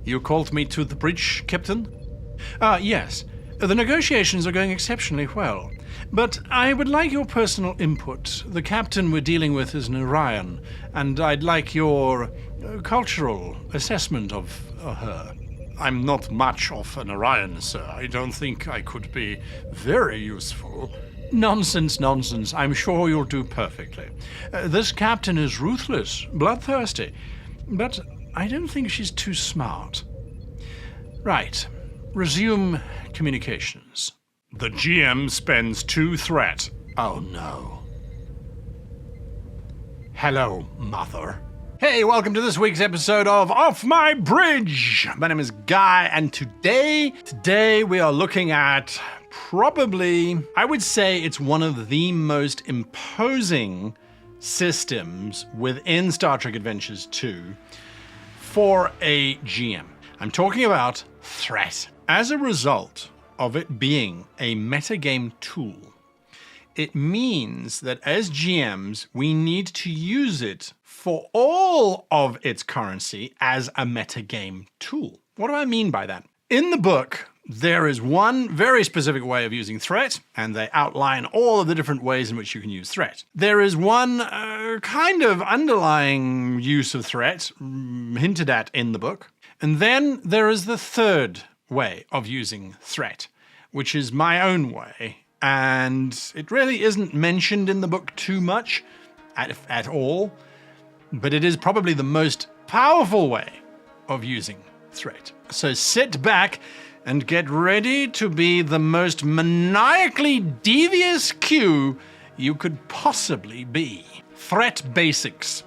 You called me to the bridge, Captain? Yes. The negotiations are going exceptionally well. But I would like your personal input. The captain we're dealing with is an Orion, and I'd like your cultural assessment of her. I'm not much of an Orion, sir. I don't think I could be very useful. Nonsense, nonsense. I'm sure you'll do perfectly. This captain is ruthless, bloodthirsty, but I don't think she's too smart. Right. Resume communications. The GM spends 2 threat. Oh no. Hello, Mother. Hey, welcome to this week's episode of Off My Bridge. My name is Guy, and today we are looking at probably, I would say it's one of the most imposing systems within Star Trek Adventures 2 for a GM. I'm talking about threat. As a result of it being a metagame tool, it means that as GMs, we need to use it for all of its currency as a metagame tool. What do I mean by that? In the book, there is one very specific way of using threat, and they outline all of the different ways in which you can use threat. There is one kind of underlying use of threat hinted at in the book, and then there is the third way of using threat, which is my own way. And it really isn't mentioned in the book too much at all, but it is probably the most powerful way of using threat. So sit back and get ready to be the most maniacally devious Q you could possibly be. Threat basics.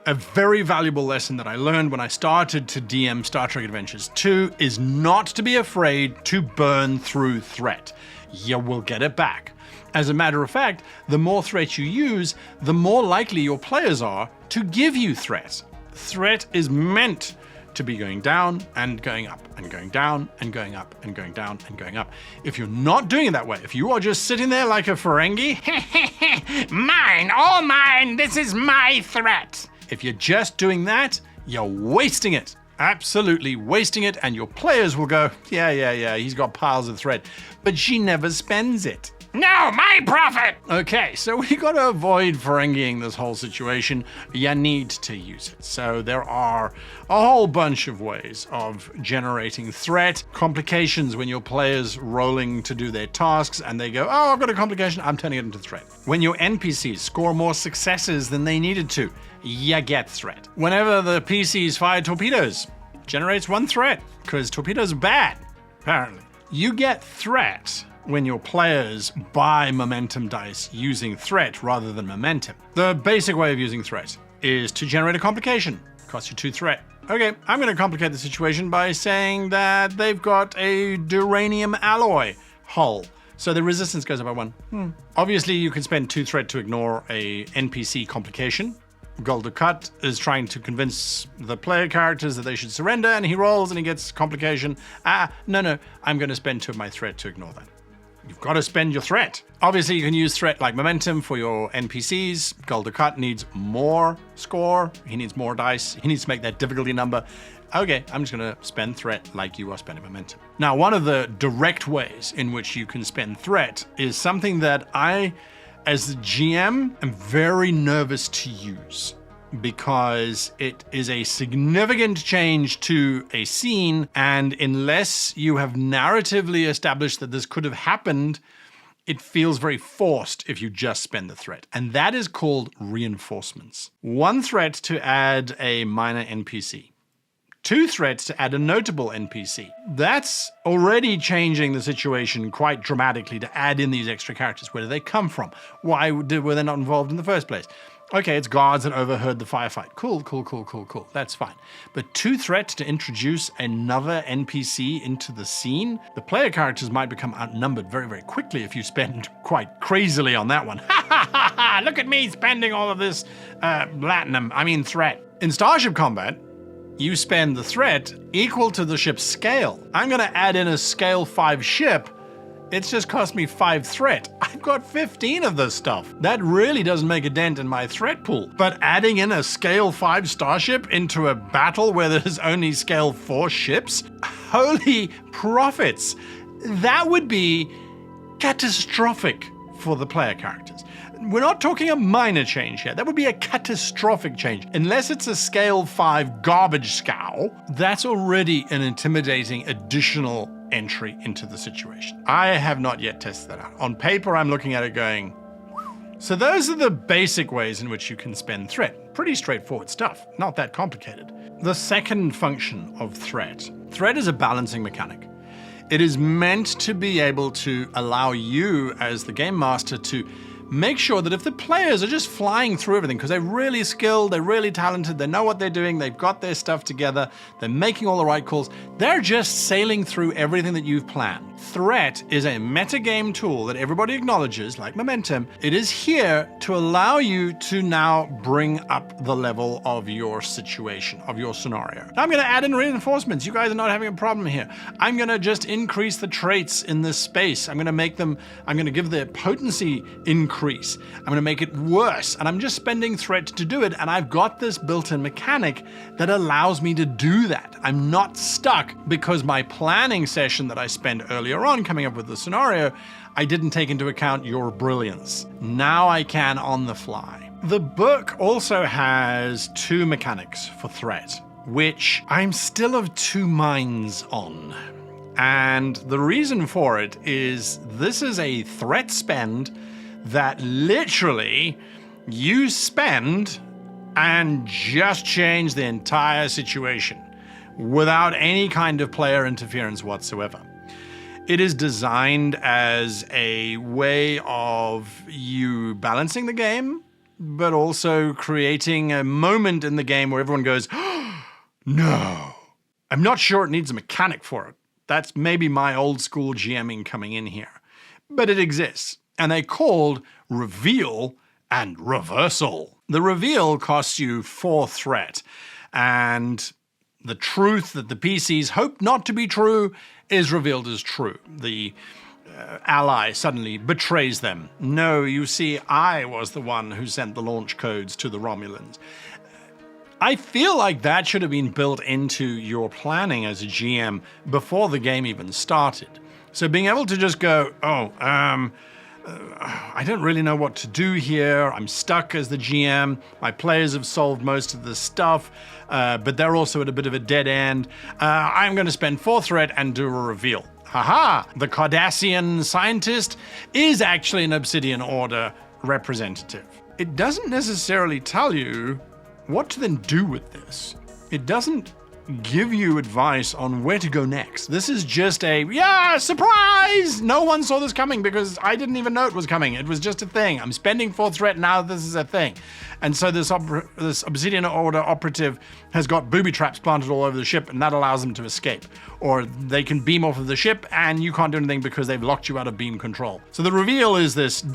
A very valuable lesson that I learned when I started to DM Star Trek Adventures 2 is not to be afraid to burn through threat. You will get it back. As a matter of fact, the more threat you use, the more likely your players are to give you threat. Threat is meant to be going down and going up and going down and going up and going down and going up. If you're not doing it that way, if you are just sitting there like a Ferengi, mine, all mine, this is my threat. If you're just doing that, you're wasting it. Absolutely wasting it, and your players will go, yeah, he's got piles of thread, but she never spends it. No, my profit! Okay, so we got to avoid Ferengiing this whole situation. You need to use it. So there are a whole bunch of ways of generating threat. Complications when your players rolling to do their tasks and they go, oh, I've got a complication, I'm turning it into threat. When your NPCs score more successes than they needed to, you get threat. Whenever the PCs fire torpedoes, generates 1 threat, because torpedoes are bad, apparently. You get threat when your players buy momentum dice using threat rather than momentum. The basic way of using threat is to generate a complication. Costs you 2 threat. Okay, I'm going to complicate the situation by saying that they've got a duranium alloy hull, so the resistance goes up by 1. Obviously, you can spend 2 threat to ignore a NPC complication. Gul Dukat is trying to convince the player characters that they should surrender, and he rolls and he gets complication. No, I'm going to spend 2 of my threat to ignore that. You've got to spend your threat. Obviously, you can use threat like momentum for your NPCs. Gul Dukat needs more score. He needs more dice. He needs to make that difficulty number. Okay, I'm just going to spend threat like you are spending momentum. Now, one of the direct ways in which you can spend threat is something that I, as the GM, am very nervous to use, because it is a significant change to a scene, and unless you have narratively established that this could have happened, it feels very forced if you just spend the threat. And that is called reinforcements. 1 threat to add a minor NPC. 2 threats to add a notable NPC. That's already changing the situation quite dramatically to add in these extra characters. Where do they come from? Why were they not involved in the first place? Okay, it's guards that overheard the firefight. Cool. That's fine. But 2 threats to introduce another NPC into the scene? The player characters might become outnumbered very, very quickly if you spend quite crazily on that one. Look at me spending all of this threat. In Starship Combat, you spend the threat equal to the ship's scale. I'm going to add in a scale 5 ship It's just cost me 5 threat. I've got 15 of this stuff. That really doesn't make a dent in my threat pool. But adding in a scale 5 starship into a battle where there's only scale 4 ships? Holy profits! That would be catastrophic for the player characters. We're not talking a minor change here. That would be a catastrophic change. Unless it's a scale 5 garbage scow, that's already an intimidating additional entry into the situation. I have not yet tested that out. On paper, I'm looking at it going, so those are the basic ways in which you can spend threat. Pretty straightforward stuff, not that complicated. The second function of threat is a balancing mechanic. It is meant to be able to allow you as the game master to make sure that if the players are just flying through everything, because they're really skilled, they're really talented, they know what they're doing, they've got their stuff together, they're making all the right calls, they're just sailing through everything that you've planned. Threat is a metagame tool that everybody acknowledges, like Momentum. It is here to allow you to now bring up the level of your situation, of your scenario. Now I'm going to add in reinforcements. You guys are not having a problem here. I'm going to just increase the traits in this space. I'm going to give the potency increase. I'm going to make it worse. And I'm just spending threat to do it. And I've got this built-in mechanic that allows me to do that. I'm not stuck because my planning session that I spent earlier on coming up with the scenario, I didn't take into account your brilliance. Now I can on the fly. The book also has 2 mechanics for threat, which I'm still of 2 minds on. And the reason for it is this is a threat spend that literally you spend and just change the entire situation without any kind of player interference whatsoever. It is designed as a way of you balancing the game, but also creating a moment in the game where everyone goes, oh, no. I'm not sure it needs a mechanic for it. That's maybe my old school GMing coming in here. But it exists. And they're called Reveal and Reversal. The Reveal costs you 4 threat. And the truth that the PCs hope not to be true is revealed as true. The ally suddenly betrays them. No, you see, I was the one who sent the launch codes to the Romulans. I feel like that should have been built into your planning as a GM before the game even started. So being able to just go, I don't really know what to do here. I'm stuck as the GM. My players have solved most of the stuff, but they're also at a bit of a dead end. I'm going to spend 4 threat and do a reveal. Haha! The Cardassian scientist is actually an Obsidian Order representative. It doesn't necessarily tell you what to then do with this. It doesn't give you advice on where to go next. This is just a, surprise! No one saw this coming because I didn't even know it was coming. It was just a thing. I'm spending 4 threat, now this is a thing. And so this Obsidian Order operative has got booby traps planted all over the ship, and that allows them to escape. Or they can beam off of the ship, and you can't do anything because they've locked you out of beam control. So the reveal is this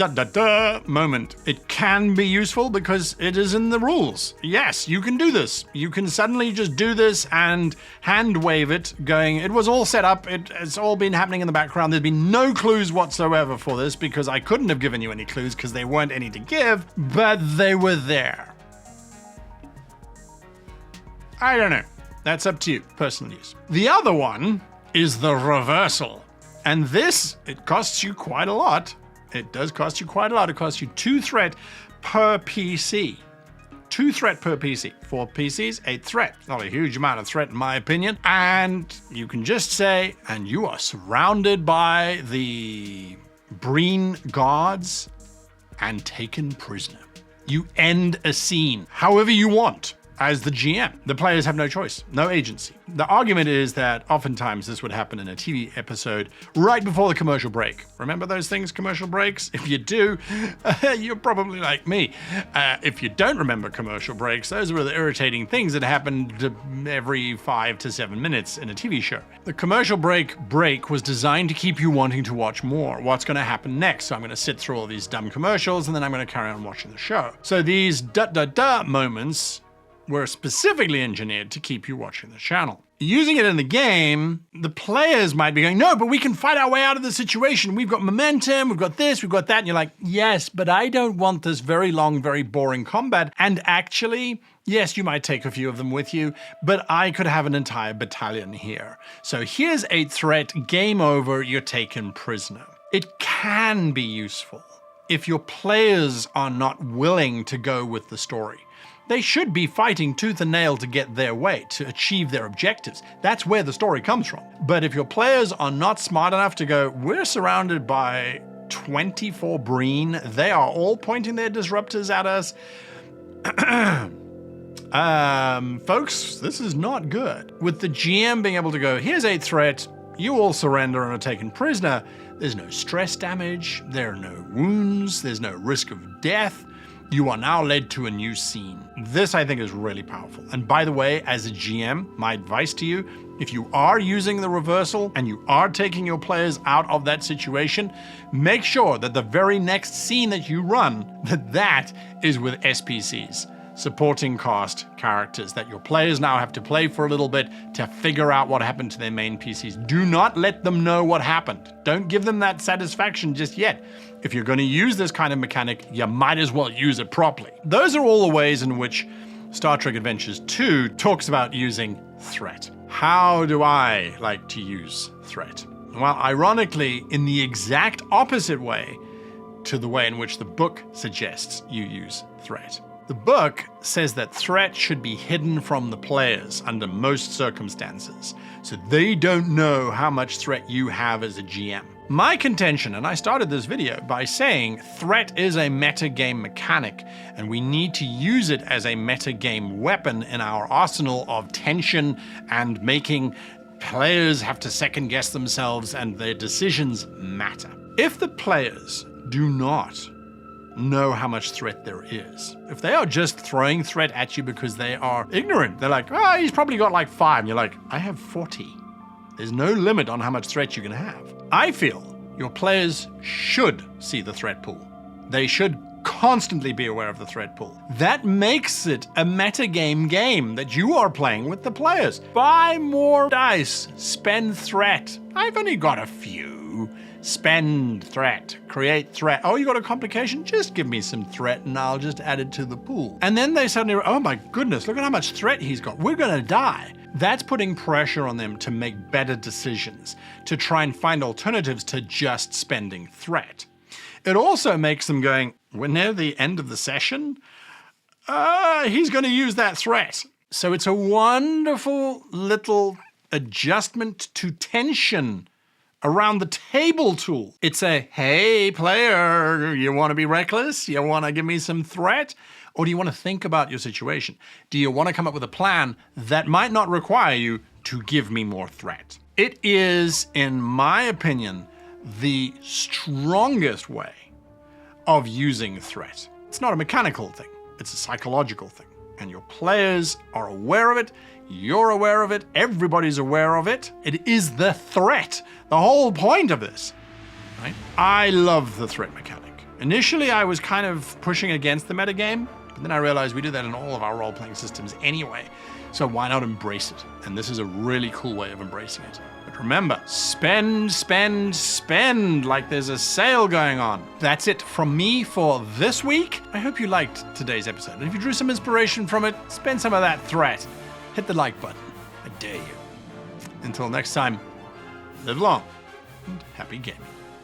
moment. It can be useful because it is in the rules. Yes, you can do this. You can suddenly just do this and hand wave it, going, it was all set up, it's all been happening in the background. There's been no clues whatsoever for this because I couldn't have given you any clues because there weren't any to give, but they were there. I don't know. That's up to you, personal use. The other one is the reversal. And this, it costs you quite a lot. It does cost you quite a lot. It costs you 2 threat per PC. 2 threat per PC. 4 PCs, 8 threat. Not a huge amount of threat in my opinion. And you can just say, and you are surrounded by the Breen guards and taken prisoner. You end a scene however you want as the GM. The players have no choice, no agency. The argument is that oftentimes this would happen in a TV episode right before the commercial break. Remember those things, commercial breaks? If you do, you're probably like me. If you don't remember commercial breaks, those were the irritating things that happened every 5 to 7 minutes in a TV show. The commercial break was designed to keep you wanting to watch more. What's going to happen next? So I'm going to sit through all these dumb commercials and then I'm going to carry on watching the show. So these moments were specifically engineered to keep you watching the channel. Using it in the game, the players might be going, no, but we can fight our way out of the situation. We've got momentum, we've got this, we've got that. And you're like, yes, but I don't want this very long, very boring combat. And actually, yes, you might take a few of them with you, but I could have an entire battalion here. So here's a threat, game over, you're taken prisoner. It can be useful if your players are not willing to go with the story. They should be fighting tooth and nail to get their way, to achieve their objectives. That's where the story comes from. But if your players are not smart enough to go, we're surrounded by 24 Breen, they are all pointing their disruptors at us. Folks, this is not good. With the GM being able to go, here's a threat, you all surrender and are taken prisoner, there's no stress damage, there are no wounds, there's no risk of death. You are now led to a new scene. This, I think, is really powerful. And by the way, as a GM, my advice to you, if you are using the reversal and you are taking your players out of that situation, make sure that the very next scene that you run, that is with SPCs. Supporting cast characters that your players now have to play for a little bit to figure out what happened to their main PCs. Do not let them know what happened. Don't give them that satisfaction just yet. If you're going to use this kind of mechanic, you might as well use it properly. Those are all the ways in which Star Trek Adventures 2 talks about using threat. How do I like to use threat? Well, ironically, in the exact opposite way to the way in which the book suggests you use threat. The book says that threat should be hidden from the players under most circumstances, so they don't know how much threat you have as a GM. My contention, and I started this video by saying threat is a metagame mechanic, and we need to use it as a metagame weapon in our arsenal of tension and making players have to second guess themselves and their decisions matter. If the players do not know how much threat there is. If they are just throwing threat at you because they are ignorant, they're like, oh, he's probably got like 5. And you're like, I have 40. There's no limit on how much threat you can have. I feel your players should see the threat pool. They should constantly be aware of the threat pool. That makes it a metagame game that you are playing with the players. Buy more dice, spend threat. I've only got a few. Spend threat, create threat. Oh, you got a complication? Just give me some threat and I'll just add it to the pool. And then they suddenly, oh my goodness, look at how much threat he's got. We're gonna die. That's putting pressure on them to make better decisions, to try and find alternatives to just spending threat. It also makes them going, we're near the end of the session. He's gonna use that threat. So it's a wonderful little adjustment to tension around the table tool. It's a, hey player, you want to be reckless? You want to give me some threat? Or do you want to think about your situation? Do you want to come up with a plan that might not require you to give me more threat? It is, in my opinion, the strongest way of using threat. It's not a mechanical thing, it's a psychological thing. And your players are aware of it, you're aware of it, everybody's aware of it. It is the threat, the whole point of this, right? I love the threat mechanic. Initially, I was kind of pushing against the metagame, but then I realized we do that in all of our role-playing systems anyway, so why not embrace it? And this is a really cool way of embracing it. But remember, spend, spend, spend like there's a sale going on. That's it from me for this week. I hope you liked today's episode. And if you drew some inspiration from it, spend some of that threat. Hit the like button. I dare you. Until next time, live long and happy gaming.